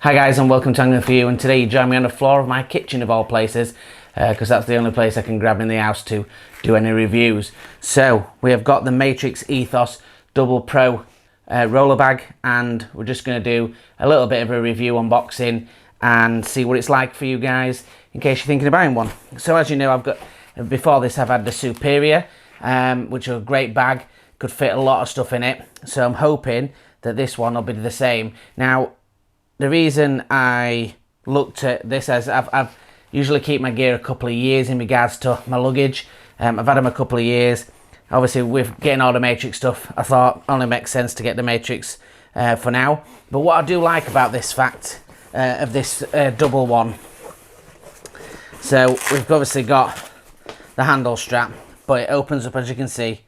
Hi guys, and welcome to Angling For You, and today you join me on the floor of my kitchen of all places, because that's the only place I can grab in the house to do any reviews. So we have got the Matrix Ethos Double Pro roller bag, and we're just going to do a little bit of a review unboxing and see what it's like for you guys in case you're thinking of buying one. So as you know, before this I've had the Superior, which is a great bag, could fit a lot of stuff in it, so I'm hoping that this one will be the same. Now, the reason I looked at this as I've usually keep my gear a couple of years in regards to my luggage. I've had them a couple of years. Obviously, with getting all the Matrix stuff, I thought it only makes sense to get the Matrix for now. But what I do like about this fact of this double one, so we've obviously got the handle strap, but it opens up, as you can see.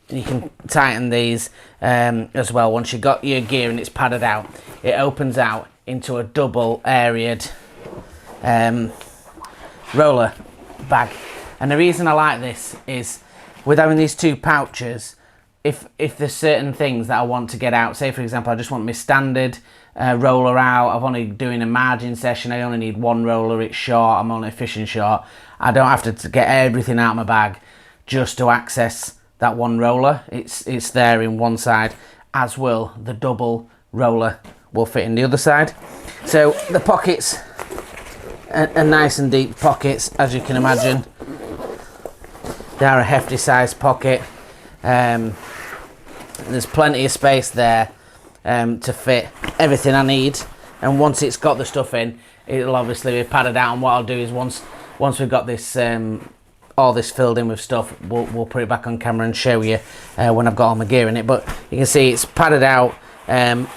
You can tighten these as well. Once you've got your gear and it's padded out, it opens out into a double areaed roller bag. And the reason I like this is, with having these two pouches, if there's certain things that I want to get out, say for example I just want my standard roller out, I'm only doing a margin session, I only need one roller, it's short, I'm only fishing short, I don't have to get everything out of my bag just to access that one roller. It's there in one side, as will the double roller will fit in the other side. So the pockets are nice and deep pockets, as you can imagine. They are a hefty sized pocket. There's plenty of space there to fit everything I need, and once it's got the stuff in, it'll obviously be padded out. And what I'll do is once we've got this all this filled in with stuff, we'll put it back on camera and show you when I've got all my gear in it. But you can see it's padded out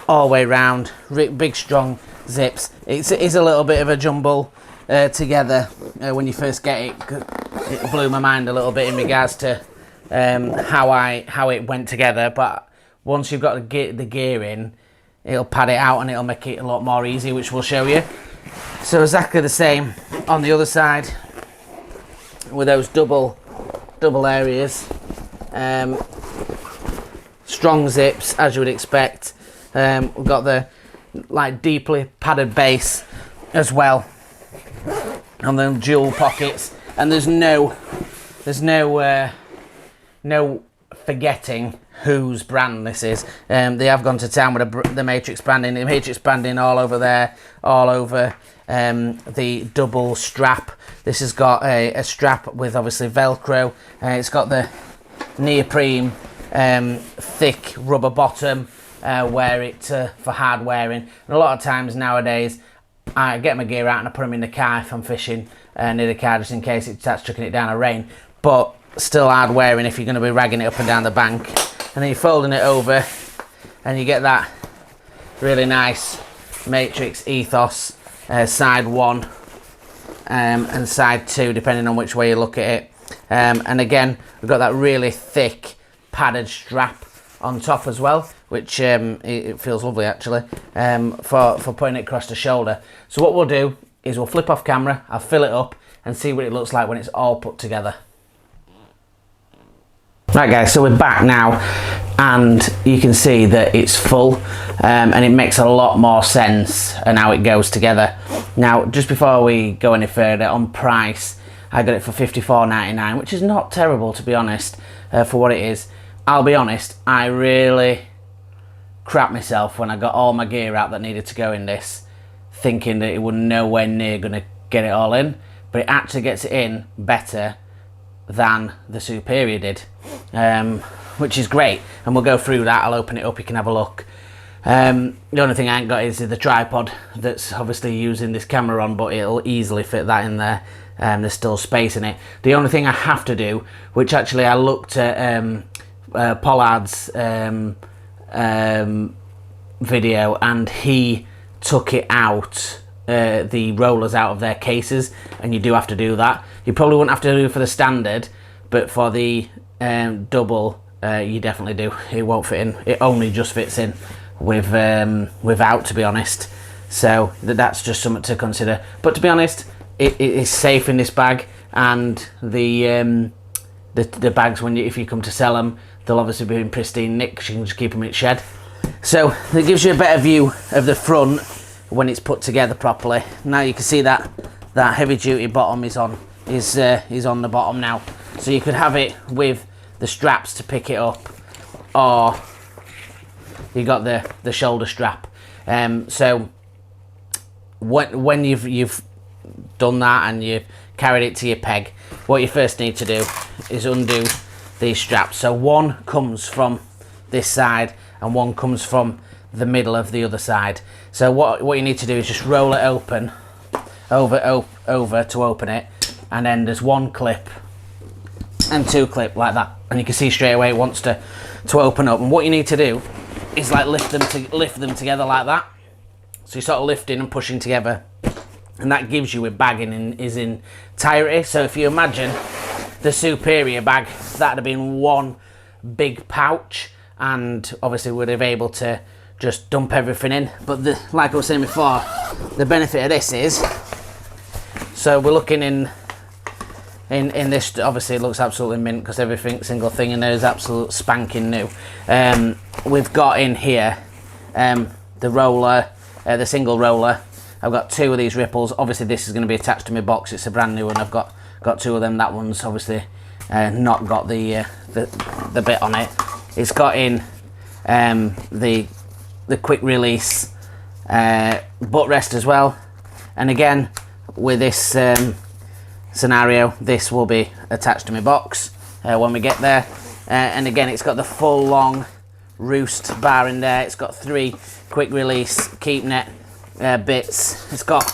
all the way around, big strong zips. It's a little bit of a jumble together when you first get it. It blew my mind a little bit in regards to how it went together, but once you've got the gear in, it'll pad it out and it'll make it a lot more easy, which we'll show you. So exactly the same on the other side, with those double areas, strong zips as you would expect. We've got the deeply padded base as well on the dual pockets, and there's no forgetting whose brand this is. They have gone to town with the Matrix branding. The Matrix branding all over there, all over the double strap. This has got a strap with obviously Velcro. It's got the neoprene thick rubber bottom for hard wearing. And a lot of times nowadays I get my gear out and I put them in the car if I'm fishing near the car, just in case it starts chucking it down a rain, but still hard wearing if you're going to be ragging it up and down the bank. And then you're folding it over and you get that really nice Matrix Ethos side 1 and side 2, depending on which way you look at it. And again, we've got that really thick padded strap on top as well, which it feels lovely actually, for putting it across the shoulder. So what we'll do is we'll flip off camera, I'll fill it up and see what it looks like when it's all put together. Right guys, so we're back now and you can see that it's full, and it makes a lot more sense and how it goes together. Now, just before we go any further on price, I got it for $54.99, which is not terrible, to be honest, for what it is. I'll be honest, I really crap myself when I got all my gear out that needed to go in this, thinking that it was nowhere near going to get it all in, but it actually gets it in better than the Superior did, which is great, and we'll go through that. I'll open it up, you can have a look. The only thing I ain't got is the tripod that's obviously using this camera on, but it'll easily fit that in there. There's still space in it. The only thing I have to do, which actually I looked at Pollard's video, and he took it out, the rollers out of their cases, and you do have to do that. You probably wouldn't have to do it for the standard, but for the double you definitely do. It won't fit in, it only just fits in without, to be honest. So that's just something to consider, but to be honest, it is safe in this bag. And the bags, if you come to sell them, they'll obviously be in pristine nick, because you can just keep them in shed. So it gives you a better view of the front when it's put together properly. Now you can see that that heavy duty bottom is on the bottom now, so you could have it with the straps to pick it up, or you got the shoulder strap. So when you've done that and you've carried it to your peg, what you first need to do is undo these straps. So one comes from this side and one comes from the middle of the other side. So what you need to do is just roll it open over to open it, and then there's one clip and two clip like that, and you can see straight away it wants to open up. And what you need to do is like lift them together like that. So you're sort of lifting and pushing together, and that gives you a bag in entirety. So if you imagine the Superior bag, that'd have been one big pouch, and obviously would have able to just dump everything in. But like I was saying before, the benefit of this is, so we're looking in this, obviously it looks absolutely mint because single thing in there is absolute spanking new. We've got in here the roller, the single roller. I've got two of these ripples. Obviously this is going to be attached to my box, it's a brand new one. I've got two of them. That one's obviously not got the bit on it. It's got in the quick release buttrest as well, and again with this scenario, this will be attached to my box when we get there. And again, it's got the full long roost bar in there. It's got 3 quick release keep net bits. It's got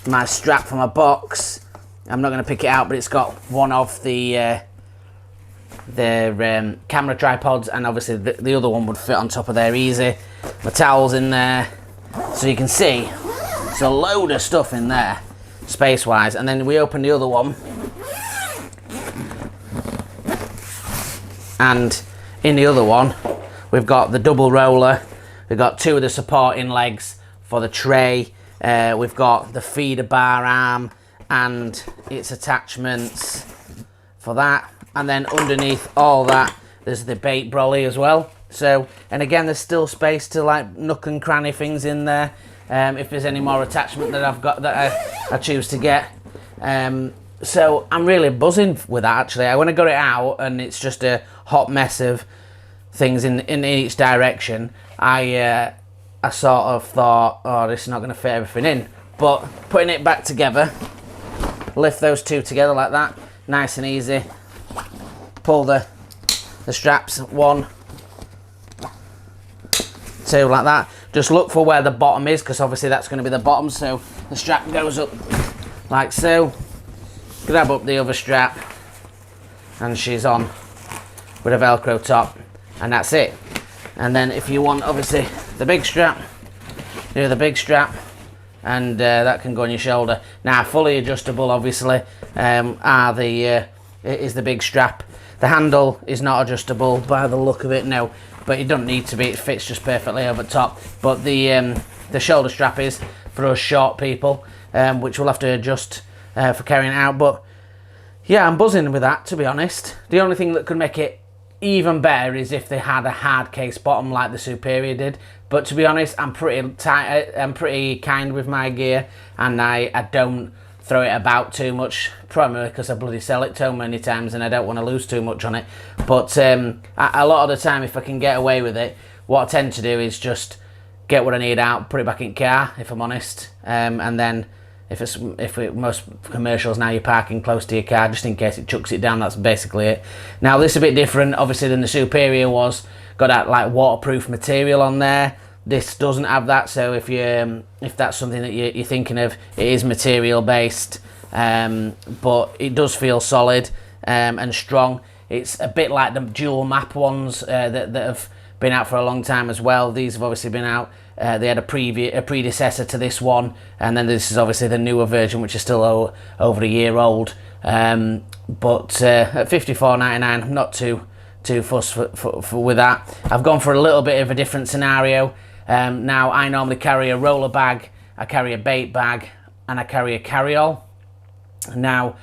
my strap for my box. I'm not going to pick it out, but it's got one of the camera tripods, and obviously the other one would fit on top of there easy. My towels in there, so you can see there's a load of stuff in there space wise. And then we open the other one, and in the other one we've got the double roller. We've got 2 of the supporting legs for the tray. We've got the feeder bar arm and its attachments for that, and then underneath all that there's the bait brolly as well. So, and again, there's still space to like nook and cranny things in there if there's any more attachment that I've got that I choose to get. So I'm really buzzing with that actually. When I got it out and it's just a hot mess of things in each direction, I sort of thought, oh, this is not going to fit everything in. But putting it back together, lift those 2 together like that, nice and easy. Pull the straps, 1, 2 like that. Just look for where the bottom is, because obviously that's going to be the bottom. So the strap goes up like so. Grab up the other strap, and she's on with a Velcro top, and that's it. And then if you want obviously the big strap, do the big strap, and that can go on your shoulder. Now fully adjustable obviously is the big strap. The handle is not adjustable by the look of it, no, but it doesn't need to be. It fits just perfectly over top. But the shoulder strap is for us short people, which we'll have to adjust for carrying it out. But yeah, I'm buzzing with that, to be honest. The only thing that could make it even better is if they had a hard case bottom like the Superior did. But to be honest, I'm pretty tight. I'm pretty kind with my gear, and I don't throw it about too much, primarily because I bloody sell it so many times and I don't want to lose too much on it. But a lot of the time, if I can get away with it, what I tend to do is just get what I need out, put it back in car, if I'm honest, and then most commercials now, you're parking close to your car just in case it chucks it down. That's basically it. Now this is a bit different obviously than the Superior was. Got that like waterproof material on there. This doesn't have that, so if that's something that you're thinking of, it is material based, but it does feel solid and strong. It's a bit like the dual map ones that have been out for a long time as well. These have obviously been out. They had a predecessor to this one, and then this is obviously the newer version, which is still over a year old. But at $54.99, I'm not too fussed for with that. I've gone for a little bit of a different scenario. Now I normally carry a roller bag, I carry a bait bag, and I carry a carry-all. Now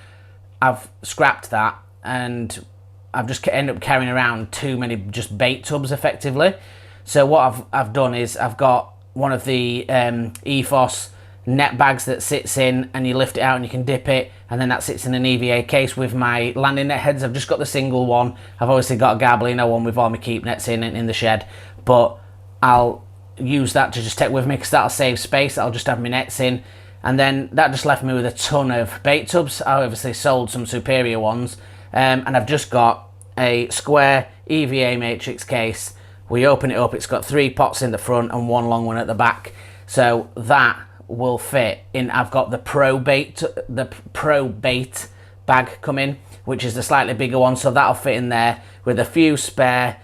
I've scrapped that, and I've just ended up carrying around too many just bait tubs effectively. So what I've done is I've got one of the Ethos net bags that sits in, and you lift it out and you can dip it, and then that sits in an EVA case with my landing net heads. I've just got the single one. I've obviously got a Garbolino one with all my keep nets in the shed, but I'll use that to just take with me because that'll save space. I'll just have my nets in, and then that just left me with a ton of bait tubs. I obviously sold some superior ones, and I've just got a square EVA matrix case. We open it up, it's got 3 pots in the front and 1 long one at the back, so that will fit in. I've got the Pro Bait bag coming, which is the slightly bigger one, so that'll fit in there with a few spare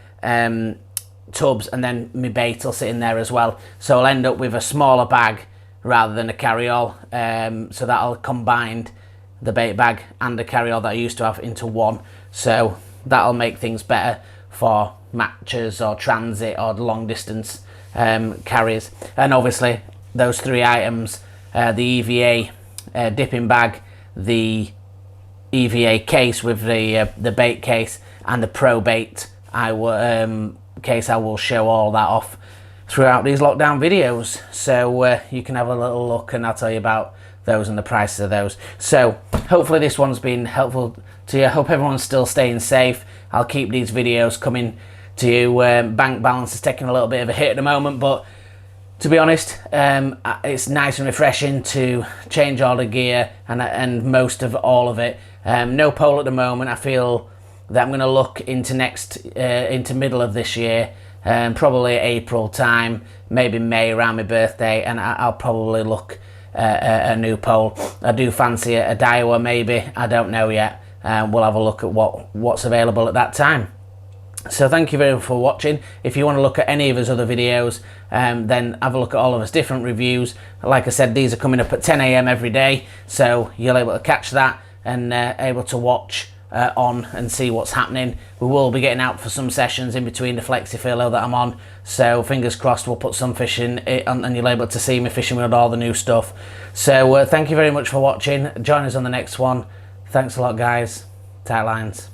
tubs, and then my bait will sit in there as well. So I'll end up with a smaller bag rather than a carry-all, so that'll combine the bait bag and the carry-all that I used to have into one, so that'll make things better for matches or transit or long distance carriers. And obviously those 3 items, the EVA dipping bag, the EVA case with the bait case, and the Pro Bait case, I will show all that off throughout these lockdown videos, so you can have a little look and I'll tell you about those and the prices of those. So hopefully this one's been helpful to you. I hope everyone's still staying safe. I'll keep these videos coming to you. Bank balance is taking a little bit of a hit at the moment, but to be honest, it's nice and refreshing to change all the gear and most of all of it. No pole at the moment. I feel that I'm going to look into into middle of this year, probably April time, maybe May around my birthday, and I'll probably look at a new pole. I do fancy a Daiwa maybe, I don't know yet. We'll have a look at what's available at that time. So thank you very much for watching. If you want to look at any of his other videos, then have a look at all of his different reviews. Like I said, these are coming up at 10 AM every day, so you'll be able to catch that and able to watch on and see what's happening. We will be getting out for some sessions in between the flexi furlough that I'm on, so fingers crossed we'll put some fishing and you'll be able to see me fishing with all the new stuff. So thank you very much for watching. Join us on the next one. Thanks a lot, guys. Tight lines.